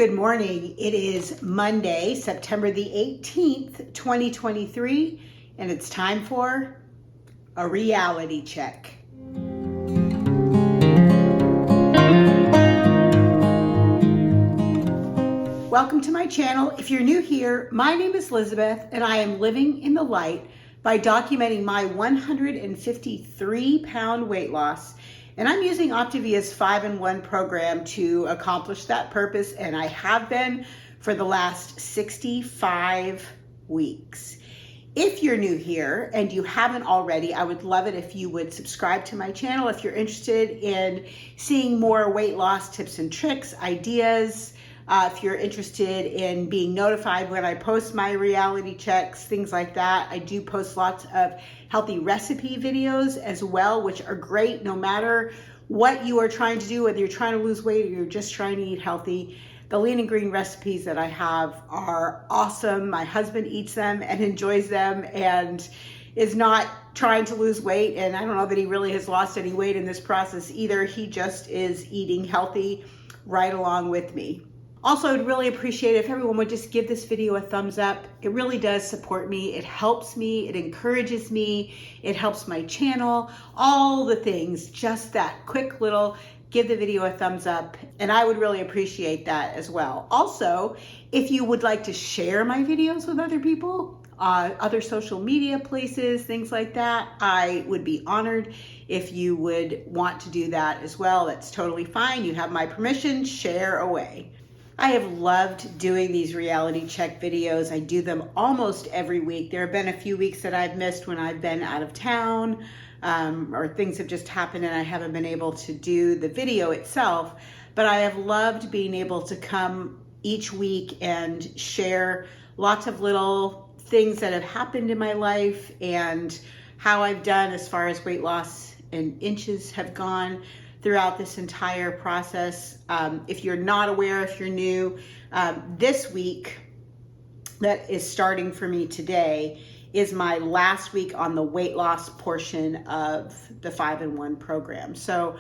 Good morning. It is Monday, September the 18th, 2023, and it's time for a reality check. Welcome to my channel. If you're new here, my name is Lizabeth, and I am living in the light by documenting my 153-pound weight loss. And I'm using Optavia's 5-in-1 program to accomplish that purpose, and I have been for the last 65 weeks. If you're new here and you haven't already, I would love it if you would subscribe to my channel if you're interested in seeing more weight loss tips and tricks, ideas. If you're interested in being notified when I post my reality checks, things like that. I do post lots of healthy recipe videos as well, which are great no matter what you are trying to do, whether you're trying to lose weight or you're just trying to eat healthy. The lean and green recipes that I have are awesome. My husband eats them and enjoys them and is not trying to lose weight. And I don't know that he really has lost any weight in this process either. He just is eating healthy right along with me. Also, I'd really appreciate it if everyone would just give this video a thumbs up. It really does support me. It helps me. It encourages me. It helps my channel. All the things. Just that quick little give the video a thumbs up. And I would really appreciate that as well. Also, if you would like to share my videos with other people, other social media places, things like that, I would be honored if you would want to do that as well. That's totally fine. You have my permission. Share away. I have loved doing these reality check videos. I do them almost every week. There have been a few weeks that I've missed when I've been out of town or things have just happened and I haven't been able to do the video itself. But I have loved being able to come each week and share lots of little things that have happened in my life and how I've done as far as weight loss and inches have gone throughout this entire process. If you're not aware, if you're new, this week that is starting for me today is my last week on the weight loss portion of the 5-in-1 program. So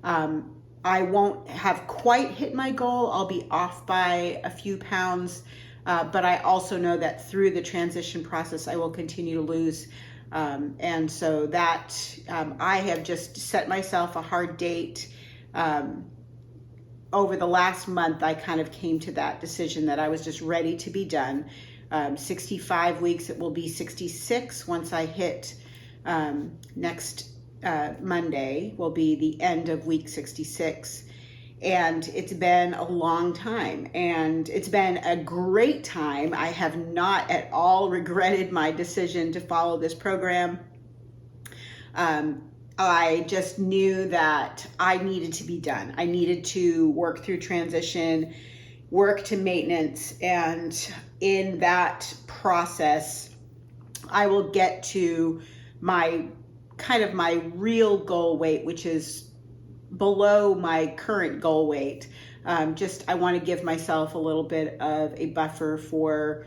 I won't have quite hit my goal. I'll be off by a few pounds, but I also know that through the transition process, I will continue to lose. And so that I have just set myself a hard date. Over the last month, I kind of came to that decision that I was just ready to be done. 65 weeks, it will be 66 once I hit next Monday will be the end of week 66. And it's been a long time and it's been a great time. I have not at all regretted my decision to follow this program. I just knew that I needed to be done. I needed to work through transition, work to maintenance, and in that process, I will get to my real goal weight, which is below my current goal weight. I want to give myself a little bit of a buffer for,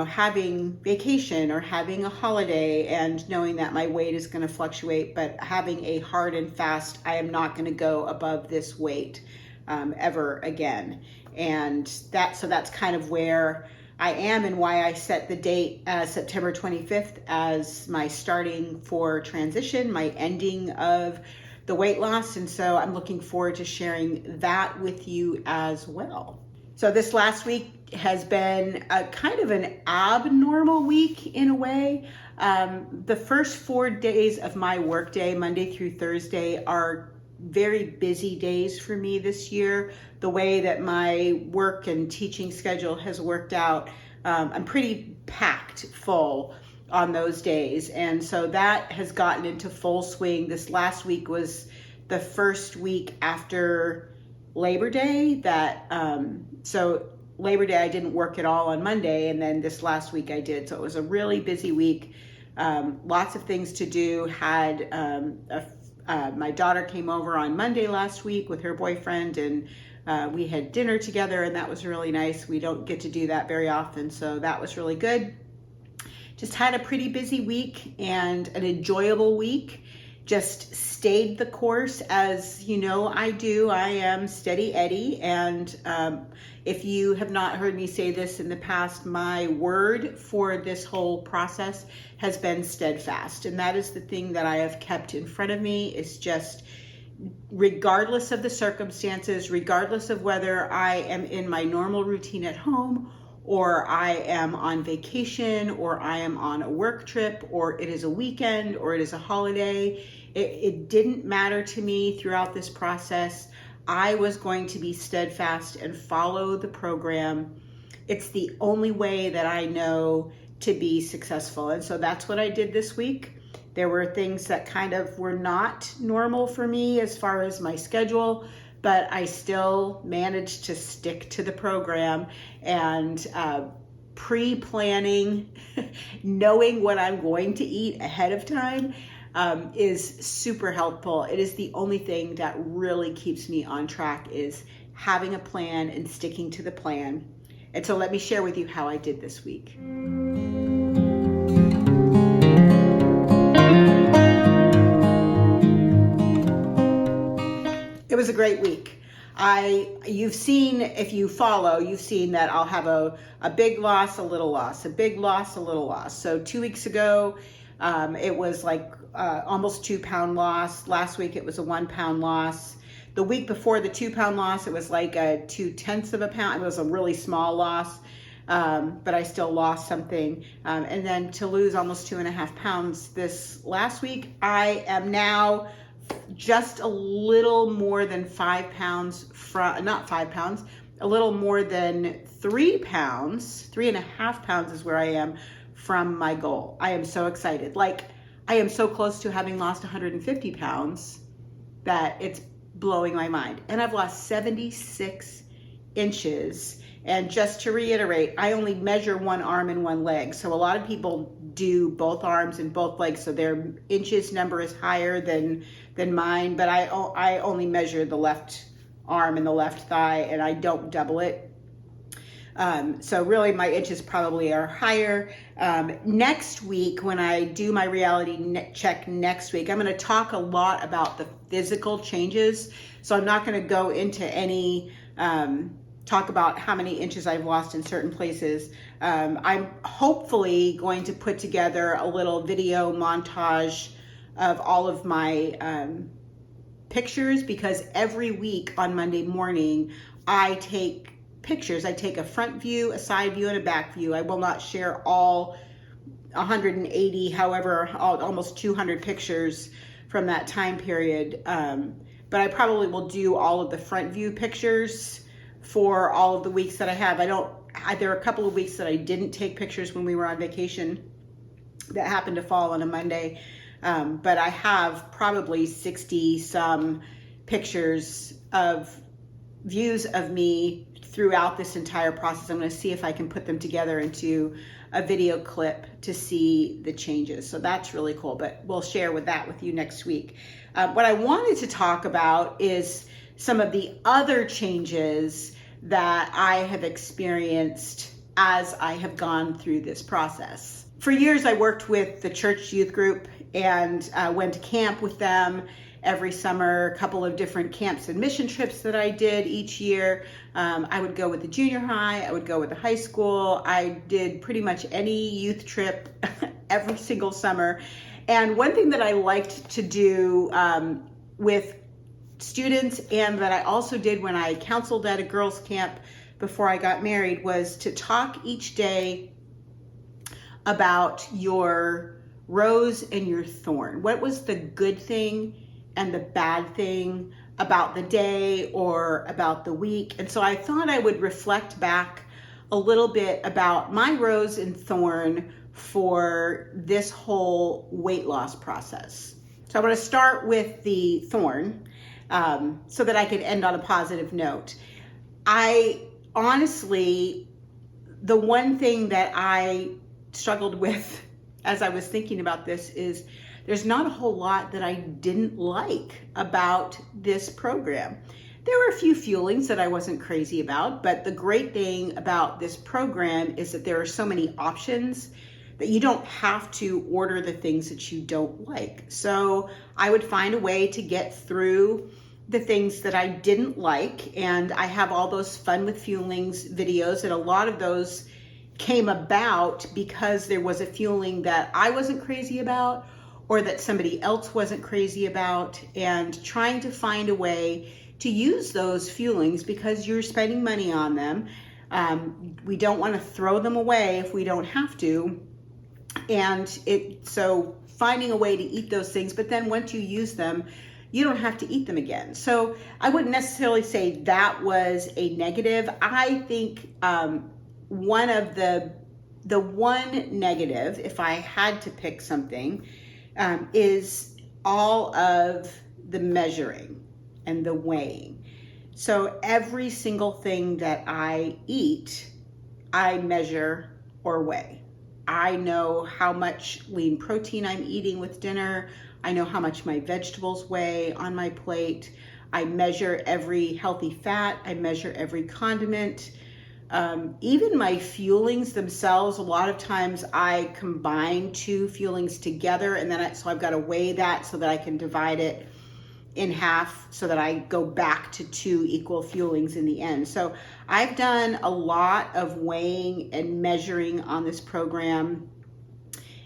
having vacation or having a holiday and knowing that my weight is going to fluctuate, but having a hard and fast, I am not going to go above this weight ever again. And that's kind of where I am and why I set the date as September 25th as my starting for transition, my ending of the weight loss. And so I'm looking forward to sharing that with you as well. So this last week has been a kind of an abnormal week in a way. The first 4 days of my workday, Monday through Thursday, are very busy days for me this year. The way that my work and teaching schedule has worked out, I'm pretty packed full on those days. And so that has gotten into full swing. This last week was the first week after Labor Day so Labor Day, I didn't work at all on Monday. And then this last week I did. So it was a really busy week. Lots of things to do. My daughter came over on Monday last week with her boyfriend and we had dinner together and that was really nice. We don't get to do that very often. So that was really good. Just had a pretty busy week and an enjoyable week. just stayed the course, as you know I do. I am steady Eddie, and if you have not heard me say this in the past, my word for this whole process has been steadfast, and that is the thing that I have kept in front of me. Is just, regardless of the circumstances, regardless of whether I am in my normal routine at home, or I am on vacation, or I am on a work trip, or it is a weekend, or it is a holiday, it didn't matter to me throughout this process. I was going to be steadfast and follow the program. It's the only way that I know to be successful. And so that's what I did this week. There were things that kind of were not normal for me as far as my schedule, but I still managed to stick to the program, and pre-planning, knowing what I'm going to eat ahead of time is super helpful. It is the only thing that really keeps me on track, is having a plan and sticking to the plan. And so let me share with you how I did this week. It was a great week. You've seen, if you follow, you've seen that I'll have a big loss, a little loss, a big loss, a little loss. So 2 weeks ago, it was like almost 2 pound loss. Last week, it was a 1 pound loss. The week before the 2 pound loss, it was like a 2/10 of a pound. It was a really small loss, but I still lost something. And then to lose almost 2.5 pounds this last week, I am now just a little more than 5 pounds from, not 5 pounds, a little more than 3 pounds, 3.5 pounds is where I am from my goal. I am so excited. Like, I am so close to having lost 150 pounds that it's blowing my mind. And I've lost 76 inches. And just to reiterate, I only measure one arm and one leg. So a lot of people do both arms and both legs, so their inches number is higher than mine. But I only measure the left arm and the left thigh, and I don't double it. So really my inches probably are higher. Next week, when I do my reality check next week, I'm going to talk a lot about the physical changes. So I'm not going to go into any talk about how many inches I've lost in certain places. I'm hopefully going to put together a little video montage of all of my pictures, because every week on Monday morning, I take pictures. I take a front view, a side view, and a back view. I will not share all 180, however, almost 200 pictures from that time period. But I probably will do all of the front view pictures for all of the weeks that I have. There are a couple of weeks that I didn't take pictures when we were on vacation that happened to fall on a Monday. But I have probably 60 some pictures of views of me throughout this entire process. I'm going to see if I can put them together into a video clip to see the changes. So that's really cool, but we'll share that with you next week. What I wanted to talk about is some of the other changes that I have experienced as I have gone through this process. For years, I worked with the church youth group and went to camp with them every summer, a couple of different camps and mission trips that I did each year. I would go with the junior high, I would go with the high school. I did pretty much any youth trip every single summer. And one thing that I liked to do with students, and that I also did when I counseled at a girls' camp before I got married, was to talk each day about your rose and your thorn. What was the good thing and the bad thing about the day or about the week? And so I thought I would reflect back a little bit about my rose and thorn for this whole weight loss process. So I want to start with the thorn so that I can end on a positive note. I honestly, the one thing that I struggled with as I was thinking about this is there's not a whole lot that I didn't like about this program. There were a few fuelings that I wasn't crazy about, but the great thing about this program is that there are so many options. that you don't have to order the things that you don't like. So I would find a way to get through the things that I didn't like. And I have all those Fun with Fuelings videos, and a lot of those came about because there was a fueling that I wasn't crazy about or that somebody else wasn't crazy about, and trying to find a way to use those fuelings because you're spending money on them. We don't want to throw them away if we don't have to. And so finding a way to eat those things, but then once you use them, you don't have to eat them again. So I wouldn't necessarily say that was a negative. I think one of the one negative, if I had to pick something, is all of the measuring and the weighing. So every single thing that I eat, I measure or weigh. I know how much lean protein I'm eating with dinner. I know how much my vegetables weigh on my plate. I measure every healthy fat. I measure every condiment. Even my fuelings themselves, a lot of times I combine two fuelings together, and then so I've got to weigh that so that I can divide it in half so that I go back to two equal fuelings in the end. So I've done a lot of weighing and measuring on this program,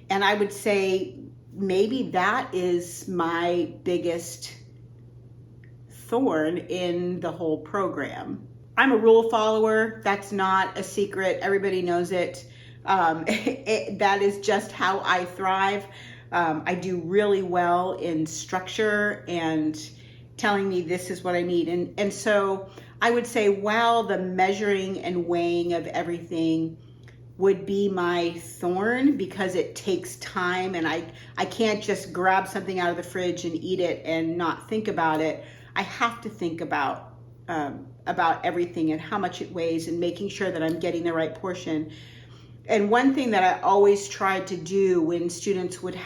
and I would say maybe that is my biggest thorn in the whole program. I'm a rule follower. That's not a secret. Everybody knows it. That is just how I thrive. I do really well in structure and telling me this is what I need. And so I would say, while the measuring and weighing of everything would be my thorn because it takes time, and I can't just grab something out of the fridge and eat it and not think about it. I have to think about everything and how much it weighs and making sure that I'm getting the right portion. And one thing that I always tried to do when students would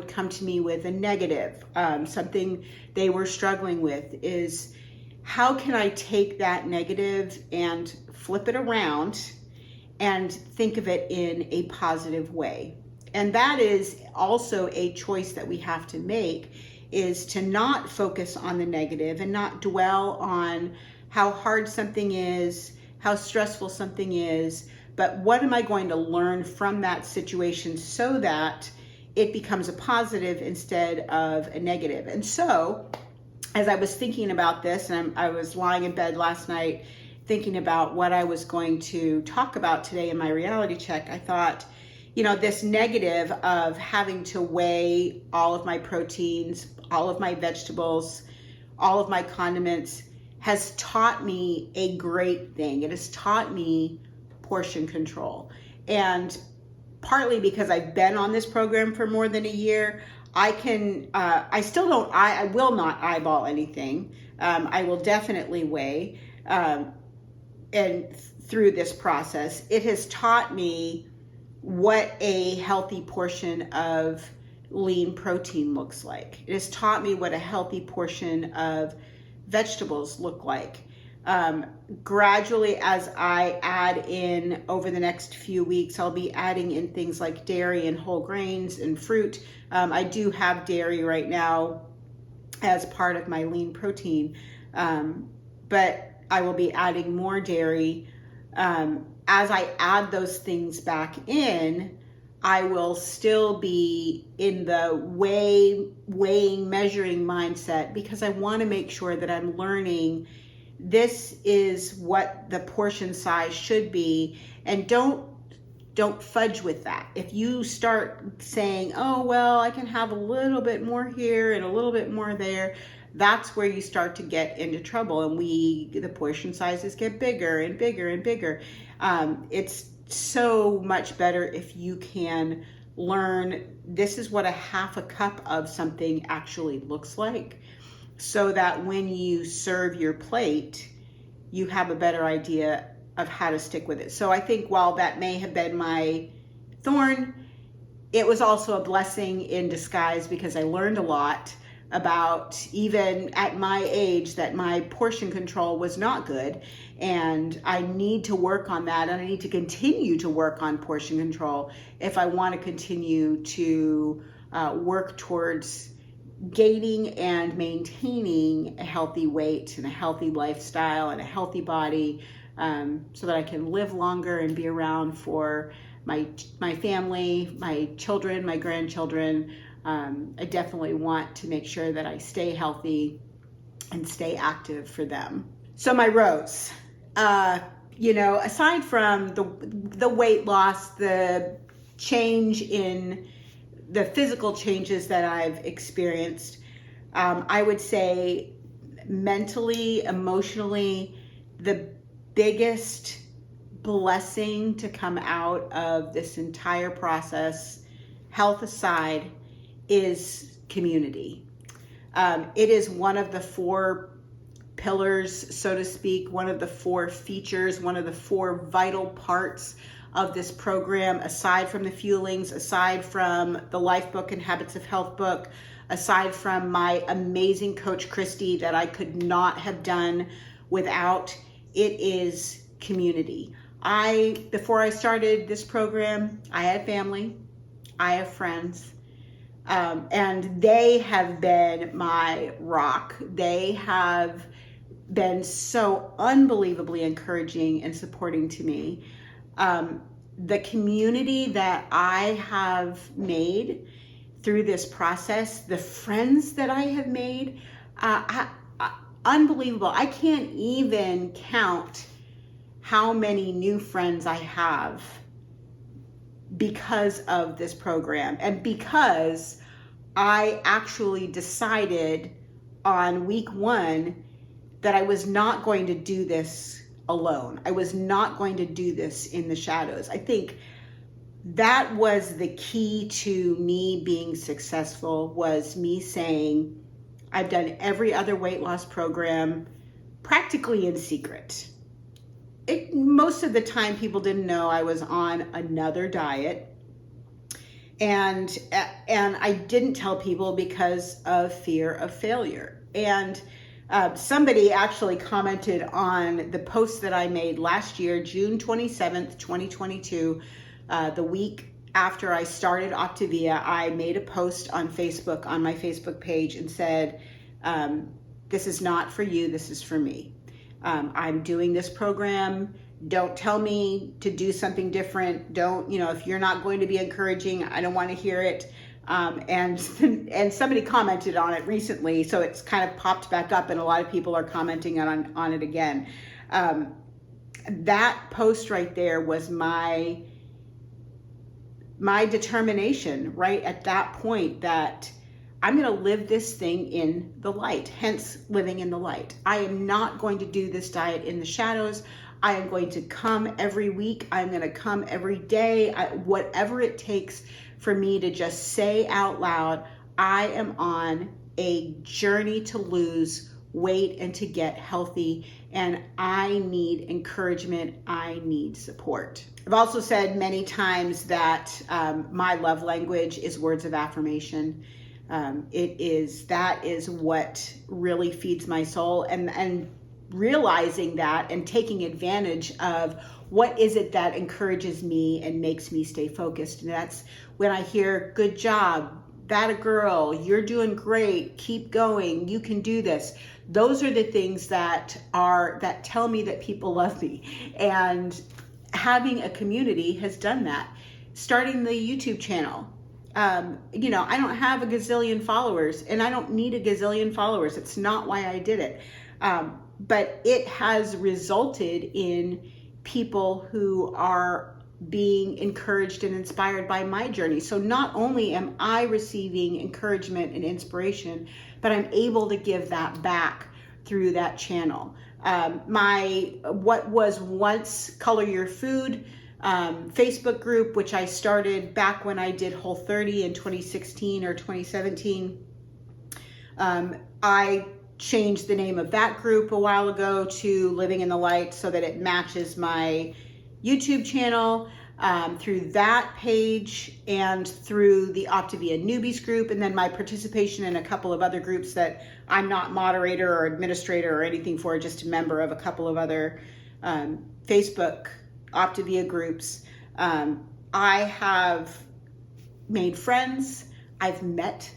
come to me with a negative, something they were struggling with, is how can I take that negative and flip it around and think of it in a positive way. And that is also a choice that we have to make, is to not focus on the negative and not dwell on how hard something is, how stressful something is, but what am I going to learn from that situation so that it becomes a positive instead of a negative. And so as I was thinking about this, and I was lying in bed last night thinking about what I was going to talk about today in my reality check, I thought, this negative of having to weigh all of my proteins, all of my vegetables, all of my condiments has taught me a great thing. It has taught me portion control. And partly because I've been on this program for more than a year, I will not eyeball anything. I will definitely weigh, and through this process, it has taught me what a healthy portion of lean protein looks like. It has taught me what a healthy portion of vegetables look like. Gradually, as I add in over the next few weeks, I'll be adding in things like dairy and whole grains and fruit. I do have dairy right now as part of my lean protein, but I will be adding more dairy. As I add those things back in, I will still be in the weighing, measuring mindset, because I want to make sure that I'm learning this is what the portion size should be, and don't fudge with that. If you start saying, oh, well, I can have a little bit more here and a little bit more there, that's where you start to get into trouble, and the portion sizes get bigger and bigger and bigger. It's so much better if you can learn this is what a half a cup of something actually looks like, so that when you serve your plate, you have a better idea of how to stick with it. So I think while that may have been my thorn, it was also a blessing in disguise, because I learned a lot. about, even at my age, that my portion control was not good. And I need to work on that. And I need to continue to work on portion control if I want to continue to work towards gaining and maintaining a healthy weight and a healthy lifestyle and a healthy body, so that I can live longer and be around for my family, my children, my grandchildren. I definitely want to make sure that I stay healthy and stay active for them. So my rows, aside from the weight loss, the change in the physical changes that I've experienced, I would say mentally, emotionally, the biggest blessing to come out of this entire process, health aside, is community. It is one of the 4 pillars, so to speak, one of the 4 features, one of the 4 vital parts of this program, aside from the fuelings, aside from the Life Book and Habits of Health book, aside from my amazing coach, Christy, that I could not have done without. It is community. Before I started this program, I had family, I have friends, and they have been my rock. They have been so unbelievably encouraging and supporting to me. The community that I have made through this process, the friends that I have made, unbelievable. I can't even count how many new friends I have because of this program, and because I actually decided on week 1 that I was not going to do this alone. I was not going to do this in the shadows. I think that was the key to me being successful, was me saying, I've done every other weight loss program practically in secret. Most of the time people didn't know I was on another diet, and I didn't tell people because of fear of failure. And somebody actually commented on the post that I made last year, June 27th, 2022, the week after I started Optavia. I made a post on Facebook, on my Facebook page, and said, this is not for you, this is for me. I'm doing this program. Don't tell me to do something different. Don't, if you're not going to be encouraging, I don't want to hear it. And somebody commented on it recently, so it's kind of popped back up, and a lot of people are commenting on it again. That post right there was my determination right at that point, that I'm going to live this thing in the light, hence living in the light. I am not going to do this diet in the shadows. I am going to come every week. I'm going to come every day, whatever it takes for me to just say out loud, I am on a journey to lose weight and to get healthy, and I need encouragement. I need support. I've also said many times that my love language is words of affirmation. That is what really feeds my soul, and realizing that and taking advantage of what is it that encourages me and makes me stay focused. And that's when I hear, good job, that a girl, you're doing great, keep going, you can do this. Those are the things that tell me that people love me. And having a community has done that. Starting the YouTube channel, I don't have a gazillion followers, and I don't need a gazillion followers. It's not why I did it. But it has resulted in people who are being encouraged and inspired by my journey. So not only am I receiving encouragement and inspiration, but I'm able to give that back through that channel. What was once Color Your Food Facebook group, which I started back when I did Whole30 in 2016 or 2017, I changed the name of that group a while ago to Living in the Light so that it matches my YouTube channel. through that page and through the Optavia newbies group, and then my participation in a couple of other groups that I'm not moderator or administrator or anything for, just a member of a couple of other Facebook Optavia groups. I have made friends. I've met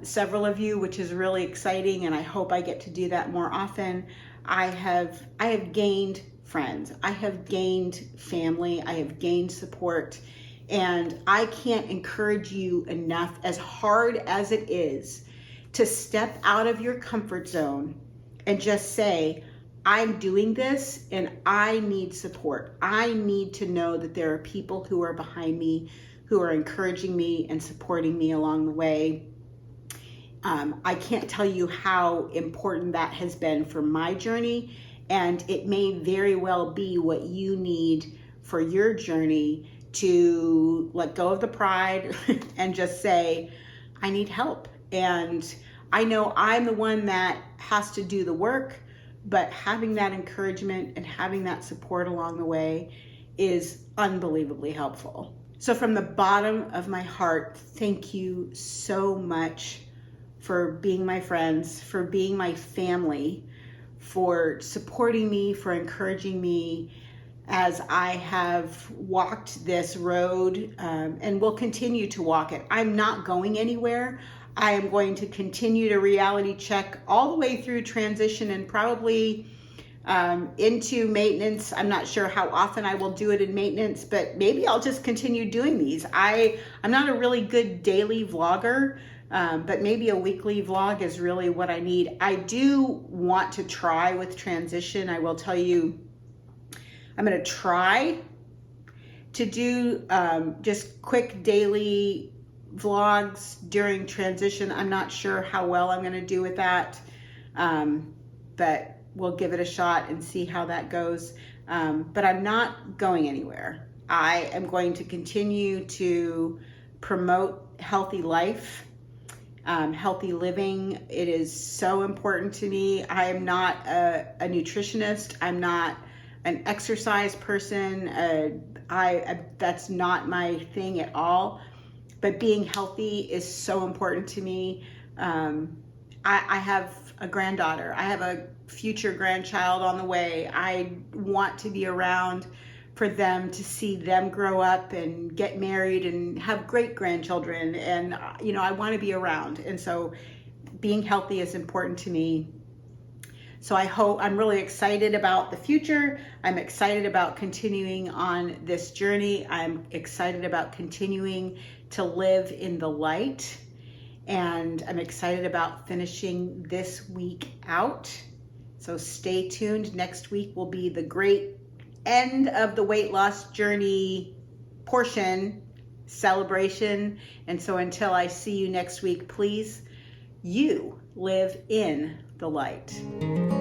several of you, which is really exciting, and I hope I get to do that more often. I have gained friends. I have gained family. I have gained support, and I can't encourage you enough, as hard as it is, to step out of your comfort zone and just say, I'm doing this and I need support. I need to know that there are people who are behind me, who are encouraging me and supporting me along the way. I can't tell you how important that has been for my journey, and it may very well be what you need for your journey to let go of the pride and just say, I need help. And I know I'm the one that has to do the work, but having that encouragement and having that support along the way is unbelievably helpful. So from the bottom of my heart, thank you so much for being my friends, for being my family, for supporting me, for encouraging me as I have walked this road and will continue to walk it. I'm not going anywhere. I am going to continue to reality check all the way through transition and probably into maintenance. I'm not sure how often I will do it in maintenance, but maybe I'll just continue doing these. I'm not a really good daily vlogger, but maybe a weekly vlog is really what I need. I do want to try with transition. I will tell you, I'm going to try to do just quick daily vlogs during transition. I'm not sure how well I'm going to do with that, but we'll give it a shot and see how that goes. But I'm not going anywhere. I am going to continue to promote healthy life, healthy living. It is so important to me. I am not a nutritionist. I'm not an exercise person. That's not my thing at all. But being healthy is so important to me. I have a granddaughter. I have a future grandchild on the way. I want to be around for them, to see them grow up and get married and have great grandchildren. And, I want to be around. And so being healthy is important to me. So I'm really excited about the future. I'm excited about continuing on this journey. I'm excited about continuing to live in the light. And I'm excited about finishing this week out. So stay tuned. Next week will be the great end of the weight loss journey portion, celebration. And so until I see you next week, please, you live in the light.